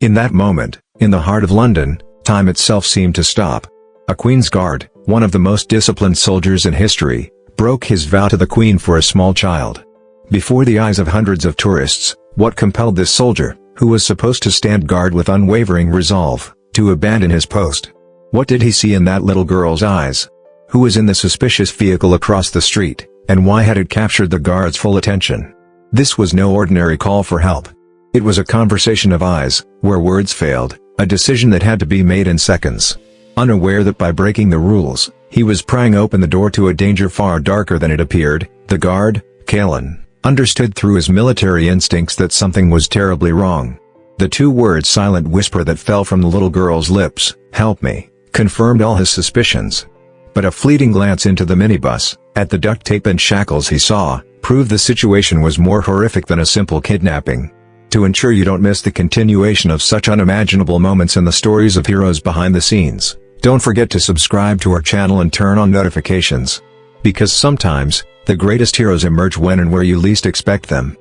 In that moment, in the heart of London, time itself seemed to stop. A Queen's Guard, one of the most disciplined soldiers in history, broke his vow to the Queen for a small child. Before the eyes of hundreds of tourists, what compelled this soldier, who was supposed to stand guard with unwavering resolve, to abandon his post? What did he see in that little girl's eyes? Who was in the suspicious vehicle across the street, and why had it captured the guard's full attention? This was no ordinary call for help. It was a conversation of eyes, where words failed, a decision that had to be made in seconds. Unaware that by breaking the rules, he was prying open the door to a danger far darker than it appeared, the guard, Kaelan, understood through his military instincts that something was terribly wrong. The two-word silent whisper that fell from the little girl's lips, "Help me," confirmed all his suspicions. But a fleeting glance into the minibus, at the duct tape and shackles he saw, proved the situation was more horrific than a simple kidnapping. To ensure you don't miss the continuation of such unimaginable moments and the stories of heroes behind the scenes, don't forget to subscribe to our channel and turn on notifications. Because sometimes, the greatest heroes emerge when and where you least expect them.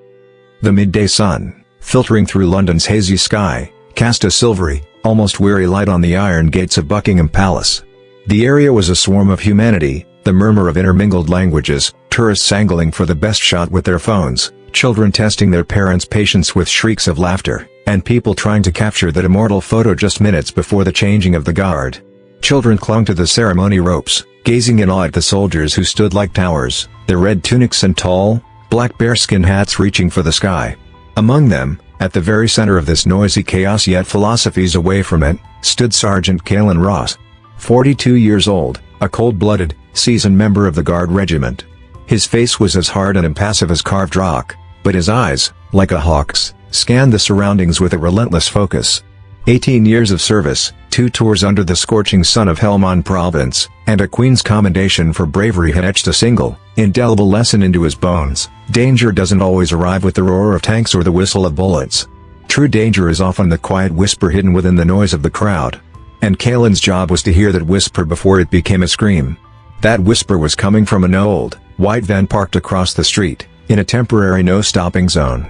The midday sun, filtering through London's hazy sky, cast a silvery, almost weary light on the iron gates of Buckingham Palace. The area was a swarm of humanity, the murmur of intermingled languages, tourists angling for the best shot with their phones, children testing their parents' patience with shrieks of laughter, and people trying to capture that immortal photo just minutes before the changing of the guard. Children clung to the ceremony ropes, gazing in awe at the soldiers who stood like towers, their red tunics and tall, black bearskin hats reaching for the sky. Among them, at the very center of this noisy chaos yet philosophies away from it, stood Sergeant Kaelan Ross. 42 years old, a cold-blooded, seasoned member of the Guard regiment. His face was as hard and impassive as carved rock, but his eyes, like a hawk's, scanned the surroundings with a relentless focus. 18 years of service, 2 tours under the scorching sun of Helmand Province, and a Queen's commendation for bravery had etched a single, indelible lesson into his bones: danger doesn't always arrive with the roar of tanks or the whistle of bullets. True danger is often the quiet whisper hidden within the noise of the crowd. And Kaelan's job was to hear that whisper before it became a scream. That whisper was coming from an old, white van parked across the street, in a temporary no-stopping zone.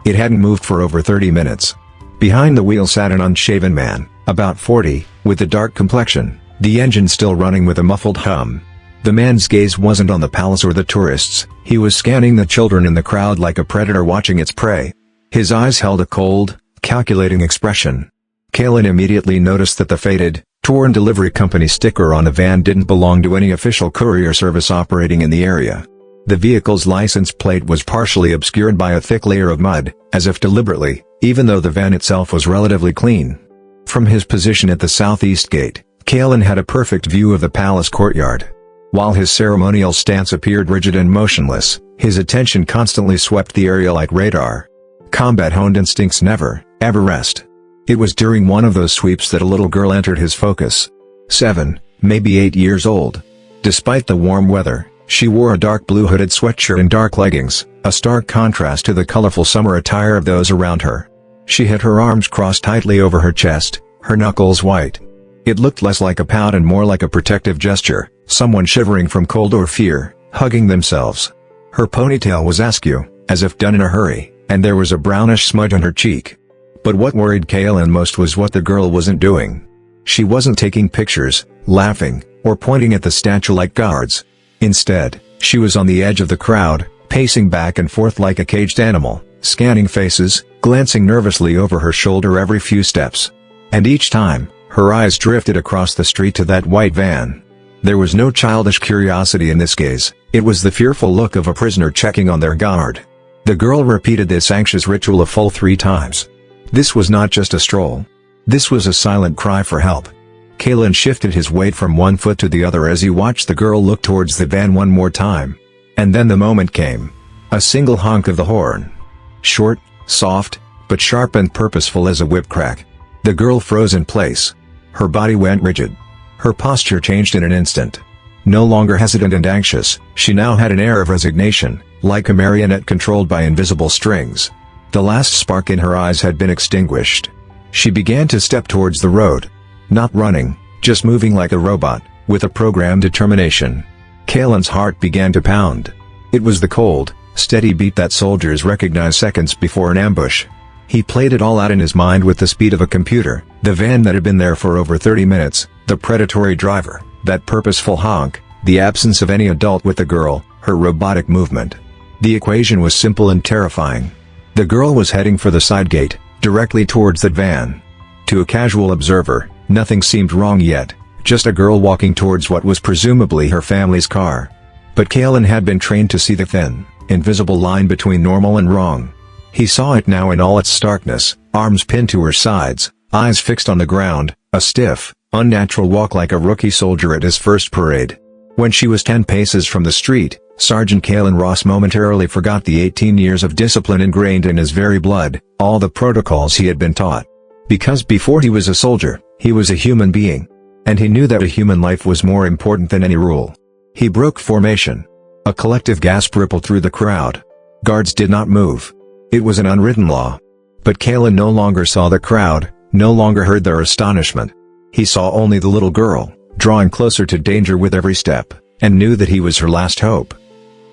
It hadn't moved for over 30 minutes. Behind the wheel sat an unshaven man, about 40, with a dark complexion, the engine still running with a muffled hum. The man's gaze wasn't on the palace or the tourists, he was scanning the children in the crowd like a predator watching its prey. His eyes held a cold, calculating expression. Kaelan immediately noticed that the faded, torn delivery company sticker on the van didn't belong to any official courier service operating in the area. The vehicle's license plate was partially obscured by a thick layer of mud, as if deliberately, even though the van itself was relatively clean. From his position at the southeast gate, Kaelan had a perfect view of the palace courtyard. While his ceremonial stance appeared rigid and motionless, his attention constantly swept the area like radar. Combat-honed instincts never, ever rest. It was during one of those sweeps that a little girl entered his focus. 7, maybe 8 years old. Despite the warm weather, she wore a dark blue hooded sweatshirt and dark leggings, a stark contrast to the colorful summer attire of those around her. She had her arms crossed tightly over her chest, her knuckles white. It looked less like a pout and more like a protective gesture, someone shivering from cold or fear, hugging themselves. Her ponytail was askew, as if done in a hurry, and there was a brownish smudge on her cheek. But what worried Kaelan most was what the girl wasn't doing. She wasn't taking pictures, laughing, or pointing at the statue-like guards. Instead, she was on the edge of the crowd, pacing back and forth like a caged animal, scanning faces, glancing nervously over her shoulder every few steps. And each time, her eyes drifted across the street to that white van. There was no childish curiosity in this gaze, it was the fearful look of a prisoner checking on their guard. The girl repeated this anxious ritual a full 3 times. This was not just a stroll. This was a silent cry for help. Kaelan shifted his weight from one foot to the other as he watched the girl look towards the van one more time. And then the moment came. A single honk of the horn. Short, soft, but sharp and purposeful as a whip crack. The girl froze in place. Her body went rigid. Her posture changed in an instant. No longer hesitant and anxious, she now had an air of resignation, like a marionette controlled by invisible strings. The last spark in her eyes had been extinguished. She began to step towards the road. Not running, just moving like a robot, with a programmed determination. Kaelan's heart began to pound. It was the cold, steady beat that soldiers recognize seconds before an ambush. He played it all out in his mind with the speed of a computer: the van that had been there for over 30 minutes, the predatory driver, that purposeful honk, the absence of any adult with the girl, her robotic movement. The equation was simple and terrifying. The girl was heading for the side gate, directly towards that van. To a casual observer, nothing seemed wrong yet, just a girl walking towards what was presumably her family's car. But Kaelan had been trained to see the thin, invisible line between normal and wrong. He saw it now in all its starkness: arms pinned to her sides, eyes fixed on the ground, a stiff, unnatural walk like a rookie soldier at his first parade. When she was 10 paces from the street, Sergeant Kaelan Ross momentarily forgot the 18 years of discipline ingrained in his very blood, all the protocols he had been taught. Because before he was a soldier, he was a human being. And he knew that a human life was more important than any rule. He broke formation. A collective gasp rippled through the crowd. Guards did not move. It was an unwritten law. But Kaelan no longer saw the crowd, no longer heard their astonishment. He saw only the little girl, drawing closer to danger with every step, and knew that he was her last hope.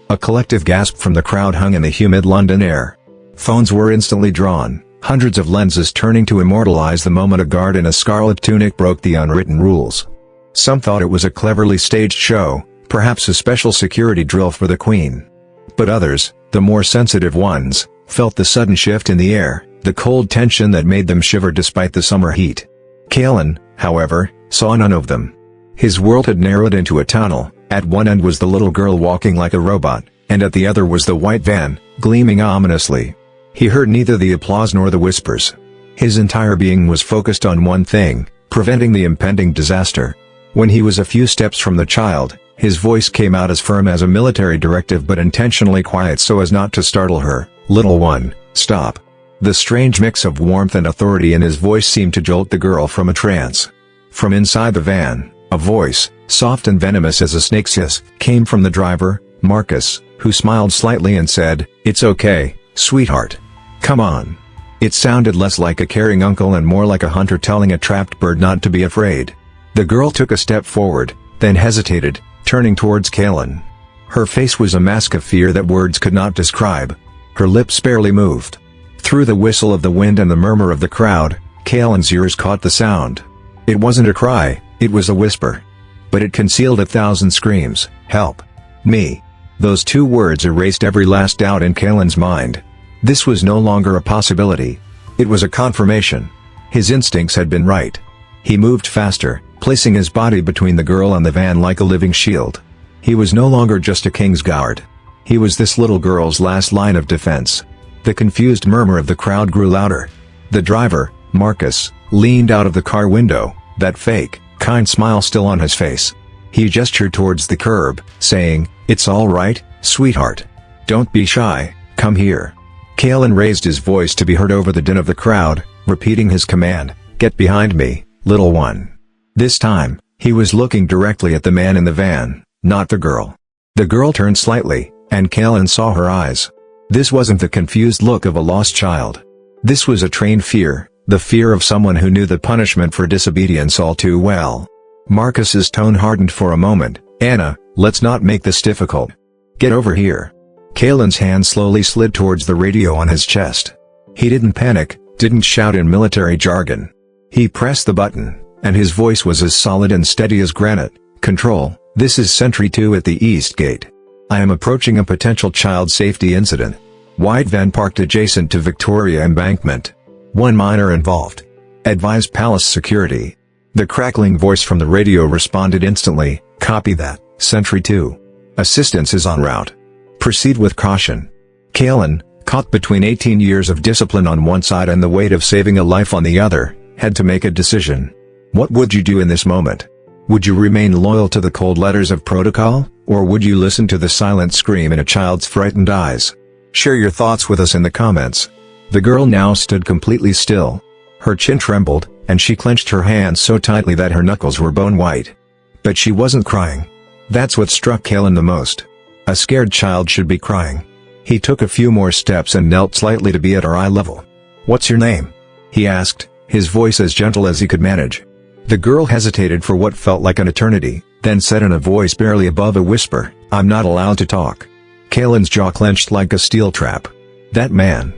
A collective gasp from the crowd hung in the humid London air. Phones were instantly drawn, hundreds of lenses turning to immortalize the moment a guard in a scarlet tunic broke the unwritten rules. Some thought it was a cleverly staged show, perhaps a special security drill for the Queen. But others, the more sensitive ones, felt the sudden shift in the air, the cold tension that made them shiver despite the summer heat. Kaelan, however, saw none of them. His world had narrowed into a tunnel. At one end was the little girl walking like a robot, and at the other was the white van, gleaming ominously. He heard neither the applause nor the whispers. His entire being was focused on one thing: preventing the impending disaster. When he was a few steps from the child, his voice came out as firm as a military directive but intentionally quiet so as not to startle her. "Little one, stop." The strange mix of warmth and authority in his voice seemed to jolt the girl from a trance. From inside the van, a voice, soft and venomous as a snake's hiss, came from the driver, Marcus, who smiled slightly and said, "It's okay, sweetheart. Come on." It sounded less like a caring uncle and more like a hunter telling a trapped bird not to be afraid. The girl took a step forward, then hesitated, turning towards Kaelan. Her face was a mask of fear that words could not describe. Her lips barely moved. Through the whistle of the wind and the murmur of the crowd, Kaelan's ears caught the sound. It wasn't a cry, it was a whisper. But it concealed 1,000 screams: "Help! Me!" Those two words erased every last doubt in Kaelan's mind. This was no longer a possibility. It was a confirmation. His instincts had been right. He moved faster, placing his body between the girl and the van like a living shield. He was no longer just a king's guard. He was this little girl's last line of defense. The confused murmur of the crowd grew louder. The driver, Marcus, leaned out of the car window, that fake, kind smile still on his face. He gestured towards the curb, saying, "It's all right, sweetheart. Don't be shy, come here." Kaelan raised his voice to be heard over the din of the crowd, repeating his command, "Get behind me, little one." This time, he was looking directly at the man in the van, not the girl. The girl turned slightly, and Kaelan saw her eyes. This wasn't the confused look of a lost child. This was a trained fear, the fear of someone who knew the punishment for disobedience all too well. Marcus's tone hardened for a moment. "Anna, let's not make this difficult. Get over here." Kaelan's hand slowly slid towards the radio on his chest. He didn't panic, didn't shout in military jargon. He pressed the button, and his voice was as solid and steady as granite. "Control, this is Sentry 2 at the East Gate. I am approaching a potential child safety incident. White van parked adjacent to Victoria Embankment. One minor involved. Advise Palace security." The crackling voice from the radio responded instantly, "Copy that, Sentry 2. Assistance is en route. Proceed with caution." Kaelan, caught between 18 years of discipline on one side and the weight of saving a life on the other, had to make a decision. What would you do in this moment? Would you remain loyal to the cold letters of protocol, or would you listen to the silent scream in a child's frightened eyes? Share your thoughts with us in the comments. The girl now stood completely still. Her chin trembled, and she clenched her hands so tightly that her knuckles were bone white. But she wasn't crying. That's what struck Kaelan the most. A scared child should be crying. He took a few more steps and knelt slightly to be at her eye level. "What's your name?" he asked, his voice as gentle as he could manage. The girl hesitated for what felt like an eternity, then said in a voice barely above a whisper, "I'm not allowed to talk." Kaelan's jaw clenched like a steel trap. "That man.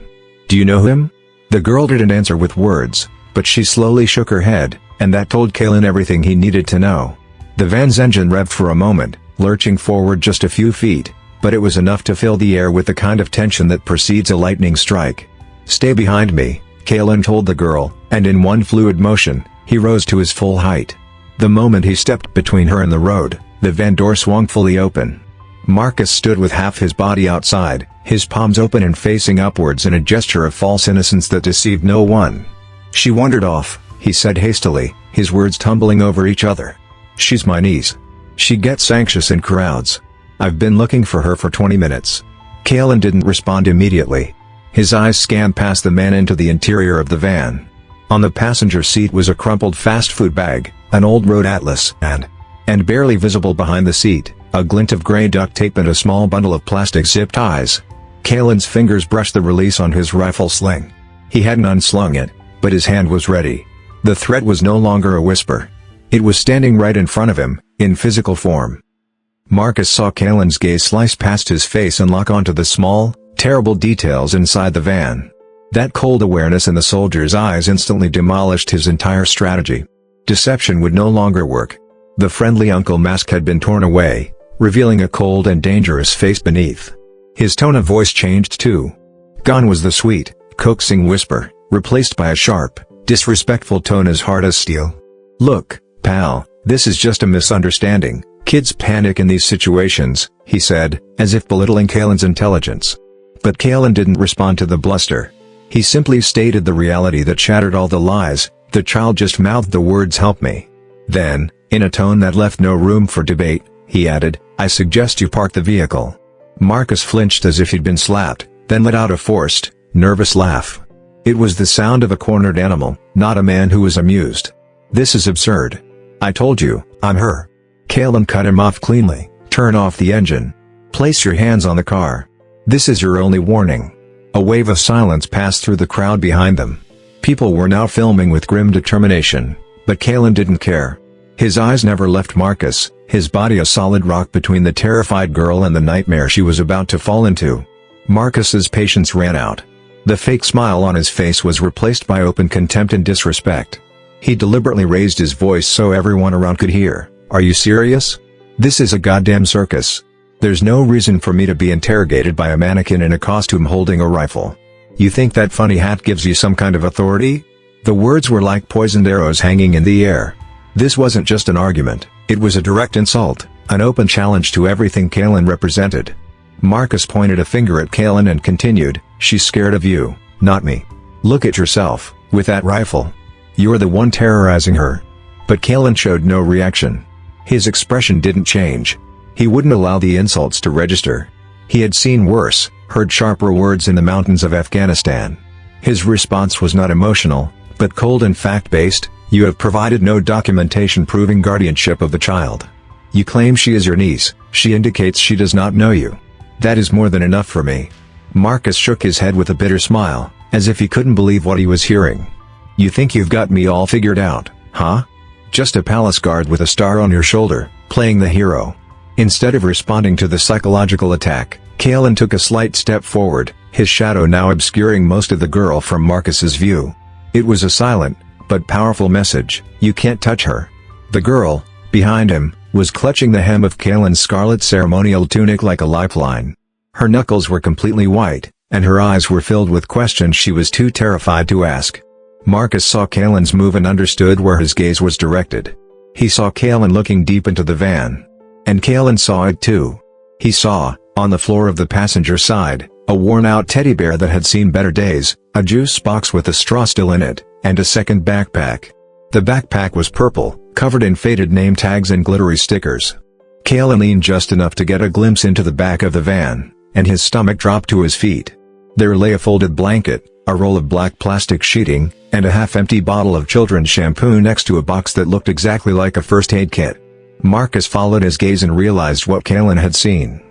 Do you know him?" The girl didn't answer with words, but she slowly shook her head, and that told Kaelan everything he needed to know. The van's engine revved for a moment, lurching forward just a few feet, but it was enough to fill the air with the kind of tension that precedes a lightning strike. "Stay behind me," Kaelan told the girl, and in one fluid motion, he rose to his full height. The moment he stepped between her and the road, the van door swung fully open. Marcus stood with half his body outside, his palms open and facing upwards in a gesture of false innocence that deceived no one. "She wandered off," he said hastily, his words tumbling over each other. "She's my niece. She gets anxious in crowds. I've been looking for her for 20 minutes. Kaelan didn't respond immediately. His eyes scanned past the man into the interior of the van. On the passenger seat was a crumpled fast food bag, an old road atlas, and barely visible behind the seat, a glint of gray duct tape and a small bundle of plastic zip ties. Kaelan's fingers brushed the release on his rifle sling. He hadn't unslung it, but his hand was ready. The threat was no longer a whisper. It was standing right in front of him, in physical form. Marcus saw Kaelan's gaze slice past his face and lock onto the small, terrible details inside the van. That cold awareness in the soldier's eyes instantly demolished his entire strategy. Deception would no longer work. The friendly uncle mask had been torn away, revealing a cold and dangerous face beneath. His tone of voice changed too. Gone was the sweet, coaxing whisper, replaced by a sharp, disrespectful tone as hard as steel. "Look, pal, this is just a misunderstanding. Kids panic in these situations," he said, as if belittling Kaelan's intelligence. But Kaelan didn't respond to the bluster. He simply stated the reality that shattered all the lies. "The child just mouthed the words 'help me.'" Then, in a tone that left no room for debate, he added, "I suggest you park the vehicle." Marcus flinched as if he'd been slapped, then let out a forced, nervous laugh. It was the sound of a cornered animal, not a man who was amused. "This is absurd. I told you, I'm her." Kaelan cut him off cleanly. "Turn off the engine. Place your hands on the car. This is your only warning." A wave of silence passed through the crowd behind them. People were now filming with grim determination, but Kaelan didn't care. His eyes never left Marcus, his body a solid rock between the terrified girl and the nightmare she was about to fall into. Marcus's patience ran out. The fake smile on his face was replaced by open contempt and disrespect. He deliberately raised his voice so everyone around could hear. "Are you serious? This is a goddamn circus. There's no reason for me to be interrogated by a mannequin in a costume holding a rifle. You think that funny hat gives you some kind of authority?" The words were like poisoned arrows hanging in the air. This wasn't just an argument, it was a direct insult, an open challenge to everything Kaelan represented. Marcus pointed a finger at Kaelan and continued, "She's scared of you, not me. Look at yourself, with that rifle. You're the one terrorizing her." But Kaelan showed no reaction. His expression didn't change. He wouldn't allow the insults to register. He had seen worse, heard sharper words in the mountains of Afghanistan. His response was not emotional, but cold and fact-based. "You have provided no documentation proving guardianship of the child. You claim she is your niece, she indicates she does not know you. That is more than enough for me." Marcus shook his head with a bitter smile, as if he couldn't believe what he was hearing. "You think you've got me all figured out, huh? Just a palace guard with a star on your shoulder, playing the hero." Instead of responding to the psychological attack, Kaelan took a slight step forward, his shadow now obscuring most of the girl from Marcus's view. It was a silent, but powerful message: "You can't touch her." The girl, behind him, was clutching the hem of Kaelan's scarlet ceremonial tunic like a lifeline. Her knuckles were completely white, and her eyes were filled with questions she was too terrified to ask. Marcus saw Kaelan's move and understood where his gaze was directed. He saw Kaelan looking deep into the van. And Kaelan saw it too. He saw, on the floor of the passenger side, a worn-out teddy bear that had seen better days, a juice box with a straw still in it, and a second backpack. The backpack was purple, covered in faded name tags and glittery stickers. Kaelan leaned just enough to get a glimpse into the back of the van, and his stomach dropped to his feet. There lay a folded blanket, a roll of black plastic sheeting, and a half-empty bottle of children's shampoo next to a box that looked exactly like a first aid kit. Marcus followed his gaze and realized what Kaelan had seen.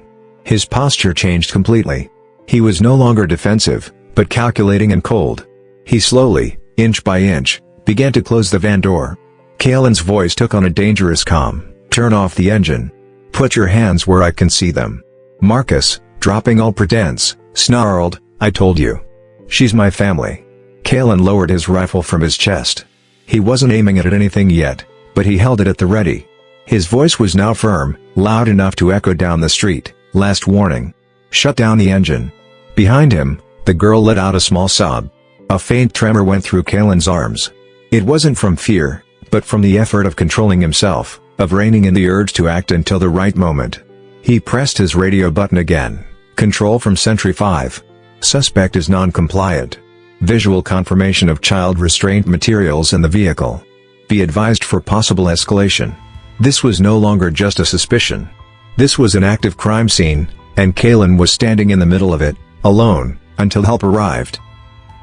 His posture changed completely. He was no longer defensive, but calculating and cold. He slowly, inch by inch, began to close the van door. Kaelan's voice took on a dangerous calm. "Turn off the engine. Put your hands where I can see them." Marcus, dropping all pretense, snarled, "I told you. She's my family." Kaelan lowered his rifle from his chest. He wasn't aiming it at anything yet, but he held it at the ready. His voice was now firm, loud enough to echo down the street. Last warning. Shut down the engine. Behind him, the girl let out a small sob. A faint tremor went through Kaelan's arms. It wasn't from fear, but from the effort of controlling himself, of reining in the urge to act until the right moment. He pressed his radio button again. Control from Sentry 5. Suspect is non-compliant. Visual confirmation of child restraint materials in the vehicle. Be advised for possible escalation. This was no longer just a suspicion. This was an active crime scene, and Kaelan was standing in the middle of it, alone, until help arrived.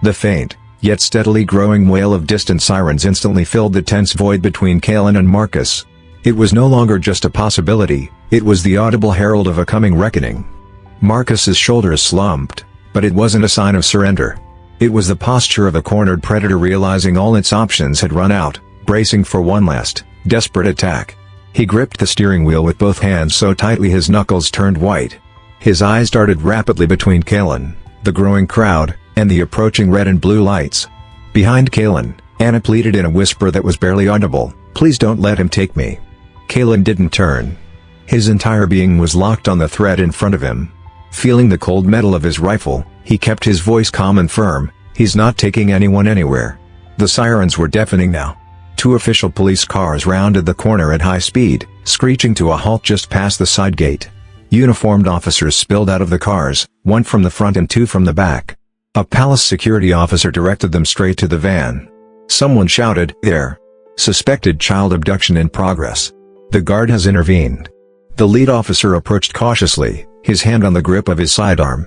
The faint, yet steadily growing wail of distant sirens instantly filled the tense void between Kaelan and Marcus. It was no longer just a possibility, it was the audible herald of a coming reckoning. Marcus's shoulders slumped, but it wasn't a sign of surrender. It was the posture of a cornered predator realizing all its options had run out, bracing for one last, desperate attack. He gripped the steering wheel with both hands so tightly his knuckles turned white. His eyes darted rapidly between Kaelan, the growing crowd, and the approaching red and blue lights. Behind Kaelan, Anna pleaded in a whisper that was barely audible, "Please don't let him take me." Kaelan didn't turn. His entire being was locked on the threat in front of him. Feeling the cold metal of his rifle, he kept his voice calm and firm. "He's not taking anyone anywhere." The sirens were deafening now. 2 official police cars rounded the corner at high speed, screeching to a halt just past the side gate. Uniformed officers spilled out of the cars, 1 from the front and 2 from the back. A palace security officer directed them straight to the van. Someone shouted, "There! Suspected child abduction in progress. The guard has intervened." The lead officer approached cautiously, his hand on the grip of his sidearm.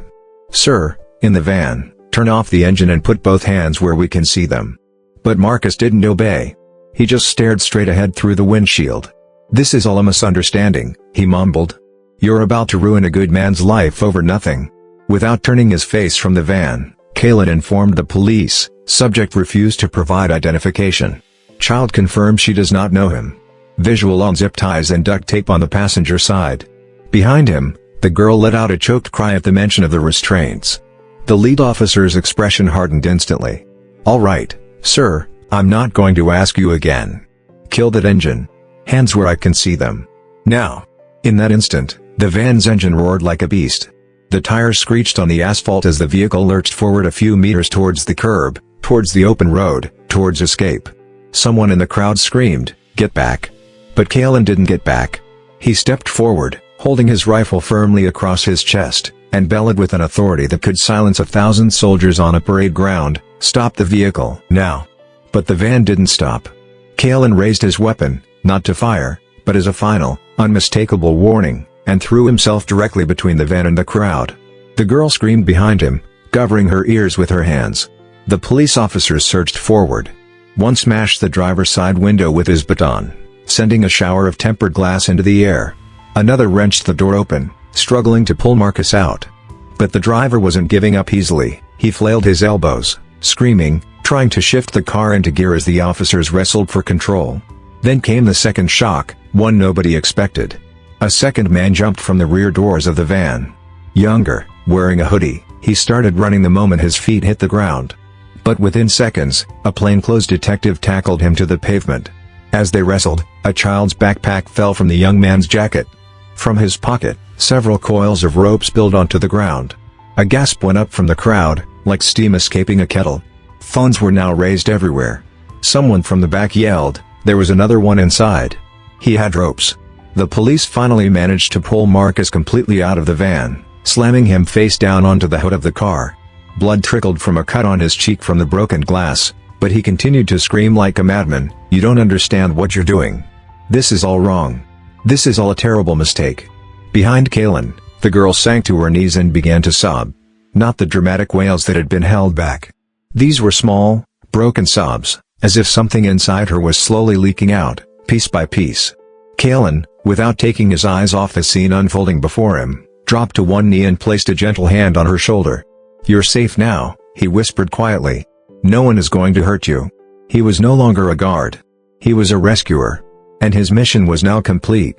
"Sir, in the van, turn off the engine and put both hands where we can see them." But Marcus didn't obey. He just stared straight ahead through the windshield. "This is all a misunderstanding," he mumbled. "You're about to ruin a good man's life over nothing." Without turning his face from the van, Kaelan informed the police. Subject refused to provide identification. Child confirmed she does not know him. Visual on zip ties and duct tape on the passenger side. Behind him, the girl let out a choked cry at the mention of the restraints. The lead officer's expression hardened instantly. "All right, sir, I'm not going to ask you again. Kill that engine. Hands where I can see them. Now." In that instant, the van's engine roared like a beast. The tires screeched on the asphalt as the vehicle lurched forward a few meters towards the curb, towards the open road, towards escape. Someone in the crowd screamed, "Get back!" But Kaelan didn't get back. He stepped forward, holding his rifle firmly across his chest, and bellowed with an authority that could silence 1,000 soldiers on a parade ground, "Stop the vehicle, now!" But the van didn't stop. Kaelan raised his weapon, not to fire, but as a final, unmistakable warning, and threw himself directly between the van and the crowd. The girl screamed behind him, covering her ears with her hands. The police officers surged forward. One smashed the driver's side window with his baton, sending a shower of tempered glass into the air. Another wrenched the door open, struggling to pull Marcus out. But the driver wasn't giving up easily. He flailed his elbows, screaming, trying to shift the car into gear as the officers wrestled for control. Then came the second shock, one nobody expected. A second man jumped from the rear doors of the van. Younger, wearing a hoodie, he started running the moment his feet hit the ground. But within seconds, a plainclothes detective tackled him to the pavement. As they wrestled, a child's backpack fell from the young man's jacket. From his pocket, several coils of rope spilled onto the ground. A gasp went up from the crowd, like steam escaping a kettle. Phones were now raised everywhere. Someone from the back yelled, "There was another one inside." He had ropes. The police finally managed to pull Marcus completely out of the van, slamming him face down onto the hood of the car. Blood trickled from a cut on his cheek from the broken glass, but he continued to scream like a madman, "You don't understand what you're doing. This is all wrong. This is all a terrible mistake." Behind Kaelan, the girl sank to her knees and began to sob. Not the dramatic wails that had been held back. These were small, broken sobs, as if something inside her was slowly leaking out, piece by piece. Kaelan, without taking his eyes off the scene unfolding before him, dropped to one knee and placed a gentle hand on her shoulder. "You're safe now," he whispered quietly. "No one is going to hurt you." He was no longer a guard. He was a rescuer. And his mission was now complete.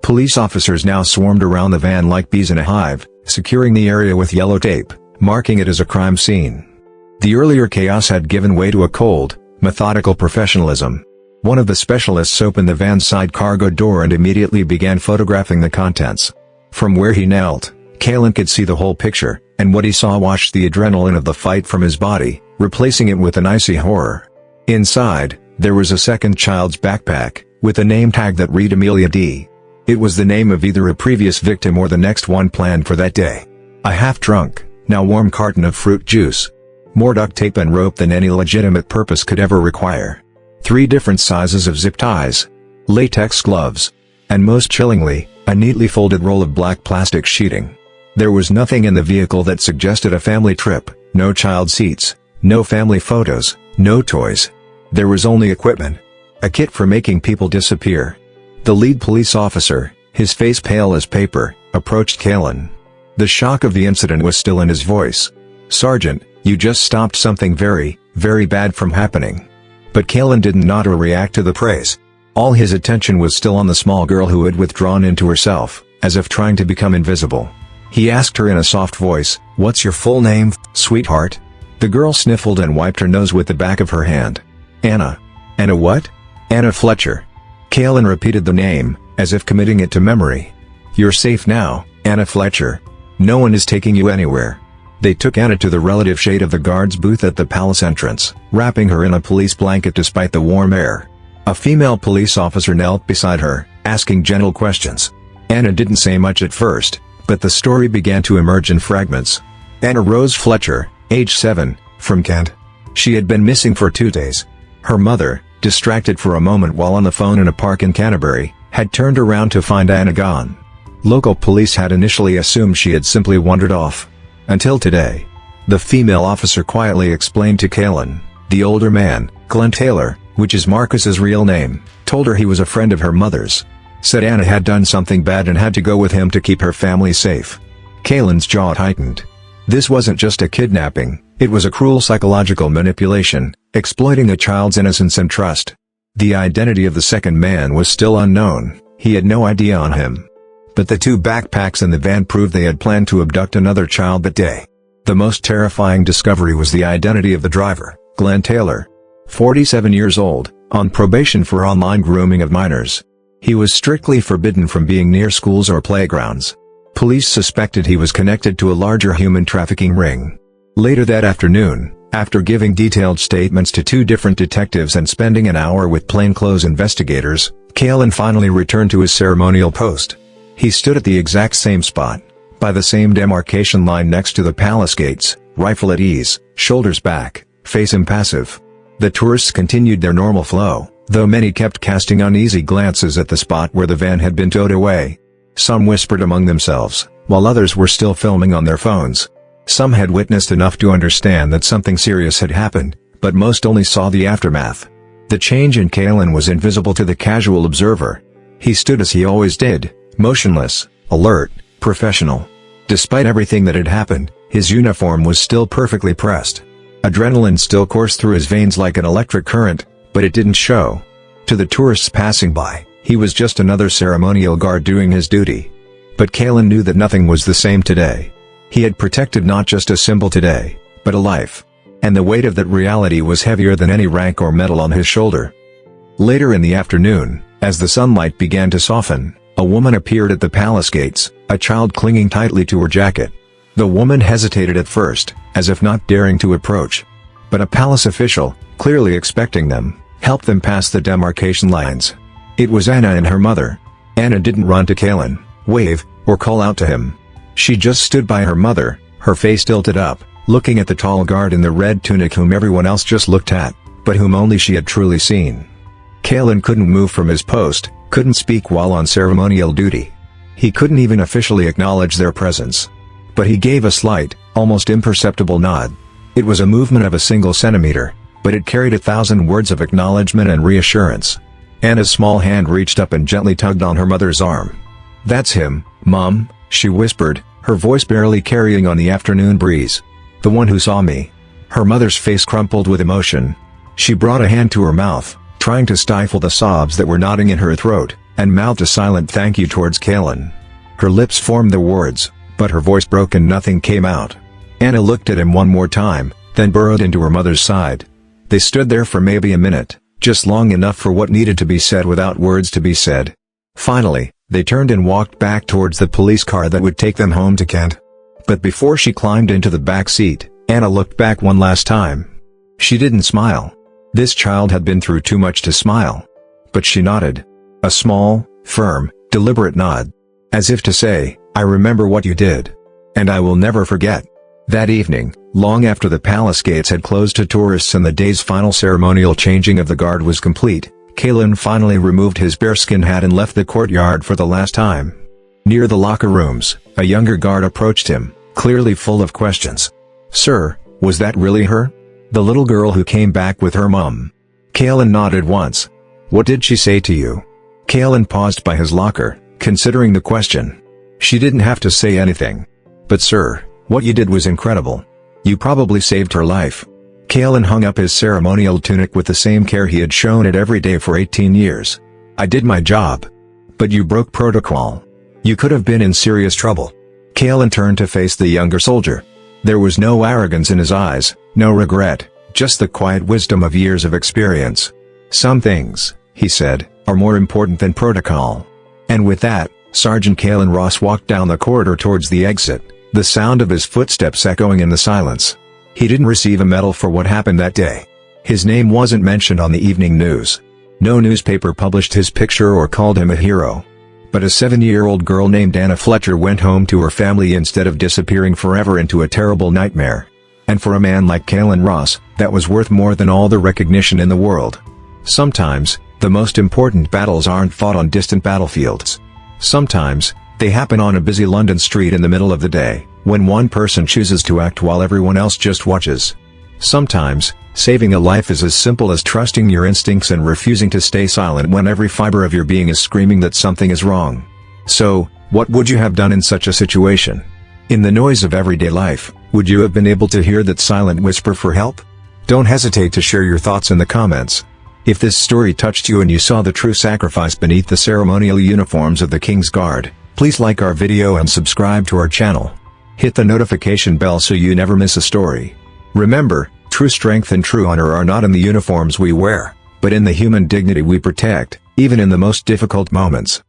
Police officers now swarmed around the van like bees in a hive, securing the area with yellow tape, marking it as a crime scene. The earlier chaos had given way to a cold, methodical professionalism. One of the specialists opened the van's side cargo door and immediately began photographing the contents. From where he knelt, Kaelan could see the whole picture, and what he saw washed the adrenaline of the fight from his body, replacing it with an icy horror. Inside, there was a second child's backpack, with a name tag that read Amelia D. It was the name of either a previous victim or the next one planned for that day. A half-drunk, now warm carton of fruit juice. More duct tape and rope than any legitimate purpose could ever require. 3 different sizes of zip ties. Latex gloves. And most chillingly, a neatly folded roll of black plastic sheeting. There was nothing in the vehicle that suggested a family trip, no child seats, no family photos, no toys. There was only equipment. A kit for making people disappear. The lead police officer, his face pale as paper, approached Kaelan. The shock of the incident was still in his voice. "Sergeant, you just stopped something very, very bad from happening." But Kaelan didn't nod or react to the praise. All his attention was still on the small girl who had withdrawn into herself, as if trying to become invisible. He asked her in a soft voice, "What's your full name, sweetheart?" The girl sniffled and wiped her nose with the back of her hand. "Anna." "Anna what?" "Anna Fletcher." Kaelan repeated the name, as if committing it to memory. "You're safe now, Anna Fletcher. No one is taking you anywhere." They took Anna to the relative shade of the guard's booth at the palace entrance, wrapping her in a police blanket despite the warm air. A female police officer knelt beside her, asking gentle questions. Anna didn't say much at first, but the story began to emerge in fragments. Anna Rose Fletcher, age 7, from Kent. She had been missing for 2 days. Her mother, distracted for a moment while on the phone in a park in Canterbury, had turned around to find Anna gone. Local police had initially assumed she had simply wandered off. Until today. The female officer quietly explained to Kaelan. The older man, Glenn Taylor, which is Marcus's real name, told her he was a friend of her mother's. Said Anna had done something bad and had to go with him to keep her family safe. Kaelan's jaw tightened. This wasn't just a kidnapping, it was a cruel psychological manipulation, exploiting a child's innocence and trust. The identity of the second man was still unknown, he had no idea on him. But the 2 backpacks in the van proved they had planned to abduct another child that day. The most terrifying discovery was the identity of the driver, Glenn Taylor. 47 years old, on probation for online grooming of minors. He was strictly forbidden from being near schools or playgrounds. Police suspected he was connected to a larger human trafficking ring. Later that afternoon, after giving detailed statements to 2 different detectives and spending an hour with plainclothes investigators, Kaelan finally returned to his ceremonial post. He stood at the exact same spot, by the same demarcation line next to the palace gates, rifle at ease, shoulders back, face impassive. The tourists continued their normal flow, though many kept casting uneasy glances at the spot where the van had been towed away. Some whispered among themselves, while others were still filming on their phones. Some had witnessed enough to understand that something serious had happened, but most only saw the aftermath. The change in Kaelan was invisible to the casual observer. He stood as he always did, motionless, alert, professional. Despite everything that had happened, his uniform was still perfectly pressed. Adrenaline still coursed through his veins like an electric current, but it didn't show. To the tourists passing by, he was just another ceremonial guard doing his duty. But Kaelan knew that nothing was the same today. He had protected not just a symbol today, but a life. And the weight of that reality was heavier than any rank or medal on his shoulder. Later in the afternoon, as the sunlight began to soften, a woman appeared at the palace gates, a child clinging tightly to her jacket. The woman hesitated at first, as if not daring to approach. But a palace official, clearly expecting them, helped them pass the demarcation lines. It was Anna and her mother. Anna didn't run to Kaelan, wave, or call out to him. She just stood by her mother, her face tilted up, looking at the tall guard in the red tunic whom everyone else just looked at, but whom only she had truly seen. Kaelan couldn't move from his post, couldn't speak while on ceremonial duty. He couldn't even officially acknowledge their presence. But he gave a slight, almost imperceptible nod. It was a movement of a single centimeter, but it carried 1,000 words of acknowledgement and reassurance. Anna's small hand reached up and gently tugged on her mother's arm. "That's him, Mom," she whispered, her voice barely carrying on the afternoon breeze. "The one who saw me." Her mother's face crumpled with emotion. She brought a hand to her mouth, trying to stifle the sobs that were knotting in her throat, and mouthed a silent thank you towards Kaelan. Her lips formed the words, but her voice broke and nothing came out. Anna looked at him one more time, then burrowed into her mother's side. They stood there for maybe a minute, just long enough for what needed to be said without words to be said. Finally, they turned and walked back towards the police car that would take them home to Kent. But before she climbed into the back seat, Anna looked back one last time. She didn't smile. This child had been through too much to smile. But she nodded. A small, firm, deliberate nod. As if to say, I remember what you did. And I will never forget. That evening, long after the palace gates had closed to tourists and the day's final ceremonial changing of the guard was complete, Kaelan finally removed his bearskin hat and left the courtyard for the last time. Near the locker rooms, a younger guard approached him, clearly full of questions. Sir, was that really her? The little girl who came back with her mum? Kaelan nodded once. What did she say to you? Kaelan paused by his locker, considering the question. She didn't have to say anything. But sir, what you did was incredible. You probably saved her life. Kaelan hung up his ceremonial tunic with the same care he had shown it every day for 18 years. I did my job. But you broke protocol. You could have been in serious trouble. Kaelan turned to face the younger soldier. There was no arrogance in his eyes, no regret, just the quiet wisdom of years of experience. Some things, he said, are more important than protocol. And with that, Sergeant Kaelan Ross walked down the corridor towards the exit, the sound of his footsteps echoing in the silence. He didn't receive a medal for what happened that day. His name wasn't mentioned on the evening news. No newspaper published his picture or called him a hero. But a 7-year-old girl named Anna Fletcher went home to her family instead of disappearing forever into a terrible nightmare. And for a man like Kaelan Ross, that was worth more than all the recognition in the world. Sometimes, the most important battles aren't fought on distant battlefields. Sometimes, they happen on a busy London street in the middle of the day, when one person chooses to act while everyone else just watches. Sometimes, saving a life is as simple as trusting your instincts and refusing to stay silent when every fiber of your being is screaming that something is wrong. So, what would you have done in such a situation? In the noise of everyday life, would you have been able to hear that silent whisper for help? Don't hesitate to share your thoughts in the comments. If this story touched you and you saw the true sacrifice beneath the ceremonial uniforms of the King's Guard, please like our video and subscribe to our channel. Hit the notification bell so you never miss a story. Remember, true strength and true honor are not in the uniforms we wear, but in the human dignity we protect, even in the most difficult moments.